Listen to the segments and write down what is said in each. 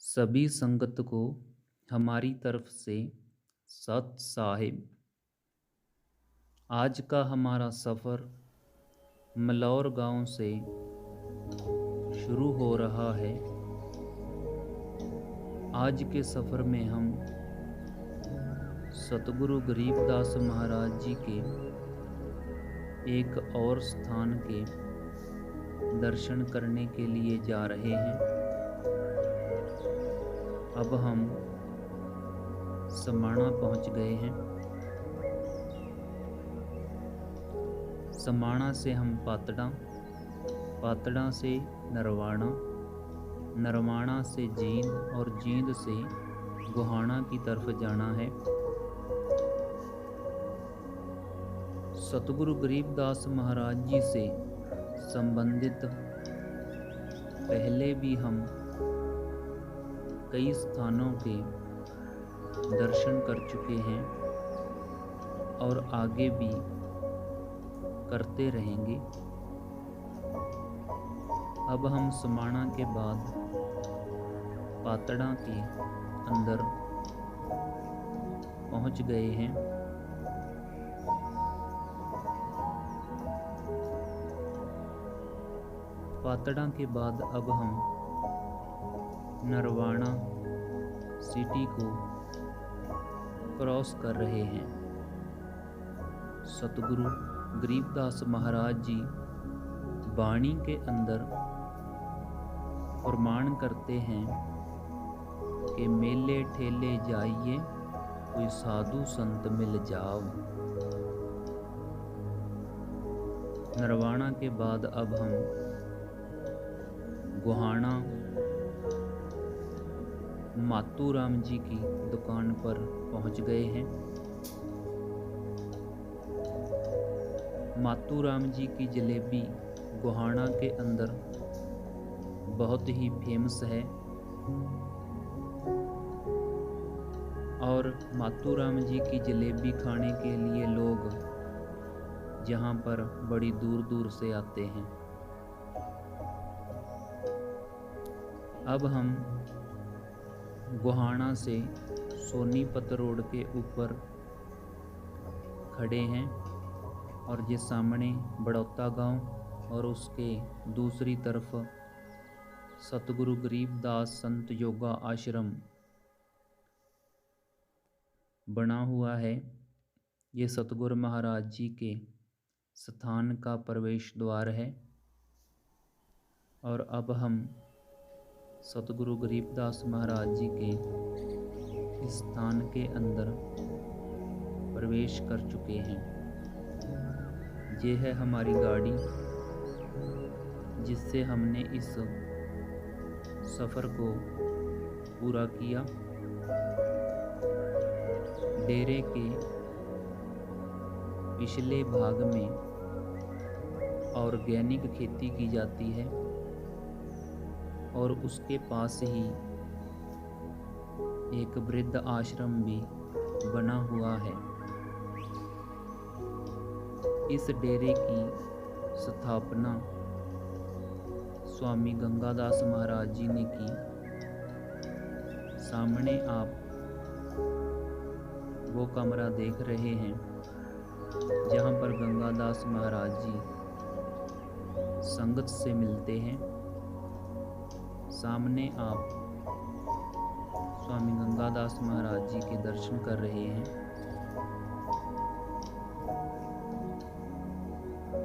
सभी संगत को हमारी तरफ से सत साहिब। आज का हमारा सफ़र मलौर गांव से शुरू हो रहा है। आज के सफ़र में हम सतगुरु गरीबदास महाराज जी के एक और स्थान के दर्शन करने के लिए जा रहे हैं। अब हम समाणा पहुंच गए हैं। समाणा से हम पातड़ा, पातड़ा से नरवाणा, नरवाणा से जींद और जींद से गोहाना की तरफ जाना है। सतगुरु गरीबदास महाराज जी से संबंधित पहले भी हम कई स्थानों के दर्शन कर चुके हैं और आगे भी करते रहेंगे। अब हम समाणा के बाद पातड़ा के अंदर पहुंच गए हैं। पातड़ा के बाद अब हम नरवाणा सिटी को क्रॉस कर रहे हैं। सतगुरु गरीबदास महाराज जी वाणी के अंदर फरमान करते हैं कि मेले ठेले जाइए, कोई साधु संत मिल जाओ। नरवाणा के बाद अब हम गोहाना मातूराम जी की दुकान पर पहुंच गए हैं। मातूराम जी की जलेबी गोहाना के अंदर बहुत ही फेमस है और मातूराम जी की जलेबी खाने के लिए लोग यहाँ पर बड़ी दूर दूर से आते हैं। अब हम गोहाना से सोनीपत रोड के ऊपर खड़े हैं और ये सामने बड़ौता गांव और उसके दूसरी तरफ सतगुरु गरीबदास संत योगा आश्रम बना हुआ है। ये सतगुरु महाराज जी के स्थान का प्रवेश द्वार है और अब हम सतगुरु गरीबदास महाराज जी के इस स्थान के अंदर प्रवेश कर चुके हैं। ये है हमारी गाड़ी जिससे हमने इस सफ़र को पूरा किया। डेरे के पिछले भाग में ऑर्गेनिक खेती की जाती है और उसके पास ही एक वृद्ध आश्रम भी बना हुआ है। इस डेरे की स्थापना स्वामी गंगादास महाराज जी ने की। सामने आप वो कमरा देख रहे हैं जहाँ पर गंगादास महाराज जी संगत से मिलते हैं। सामने आप स्वामी गंगादास महाराज जी के दर्शन कर रहे हैं।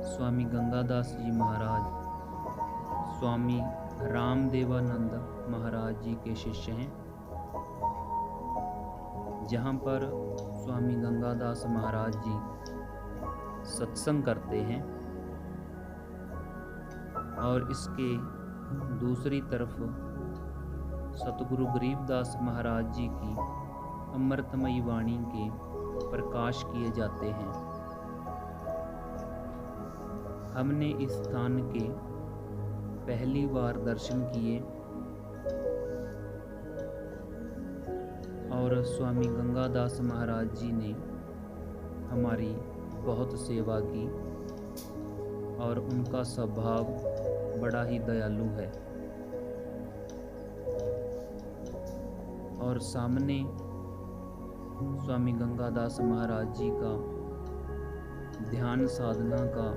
स्वामी गंगादास जी महाराज स्वामी रामदेवानंद महाराज जी के शिष्य हैं, जहाँ पर स्वामी गंगादास महाराज जी सत्संग करते हैं और इसके दूसरी तरफ सतगुरु गरीबदास महाराज जी की अमृतमयी वाणी के प्रकाश किए जाते हैं। हमने इस स्थान के पहली बार दर्शन किए और स्वामी गंगादास महाराज जी ने हमारी बहुत सेवा की और उनका स्वभाव बड़ा ही दयालु है। और सामने स्वामी गंगादास महाराज जी का ध्यान साधना का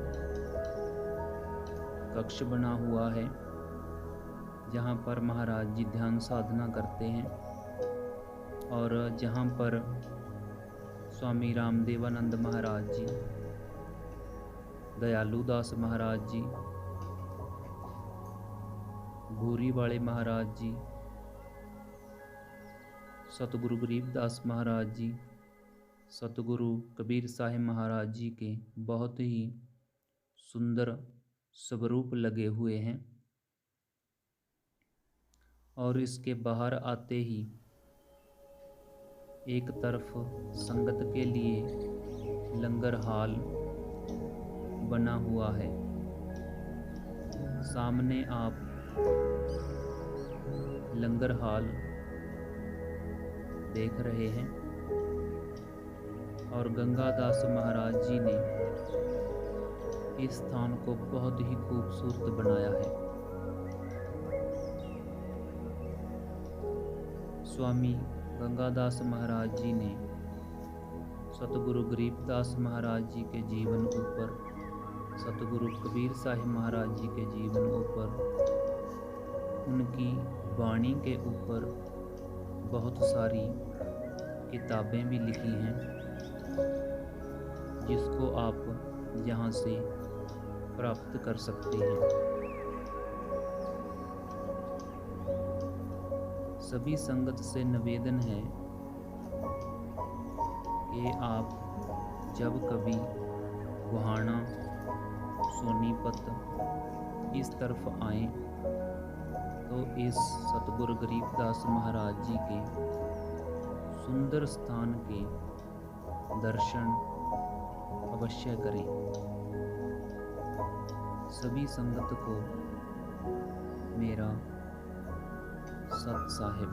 कक्ष बना हुआ है, जहाँ पर महाराज जी ध्यान साधना करते हैं और जहाँ पर स्वामी रामदेवानंद महाराज जी, दयालु दास महाराज जी, भूरी वाले महाराज जी, सतगुरु गरीबदास महाराज जी, सतगुरु कबीर साहिब महाराज जी के बहुत ही सुंदर स्वरूप लगे हुए हैं। और इसके बाहर आते ही एक तरफ संगत के लिए लंगर हाल बना हुआ है। सामने आप लंगर हाल देख रहे हैं और गंगादास महाराज जी ने इस स्थान को बहुत ही खूबसूरत बनाया है। स्वामी गंगादास महाराज जी ने सतगुरु गरीबदास महाराज जी के जीवन ऊपर, सतगुरु कबीर साहिब महाराज जी के जीवन ऊपर, उनकी वाणी के ऊपर बहुत सारी किताबें भी लिखी हैं, जिसको आप यहाँ से प्राप्त कर सकते हैं। सभी संगत से निवेदन है कि आप जब कभी गोहाना, सोनीपत इस तरफ आएं तो इस सतगुरु गरीबदास महाराज जी के सुंदर स्थान के दर्शन अवश्य करें। सभी संगत को मेरा सत साहिब।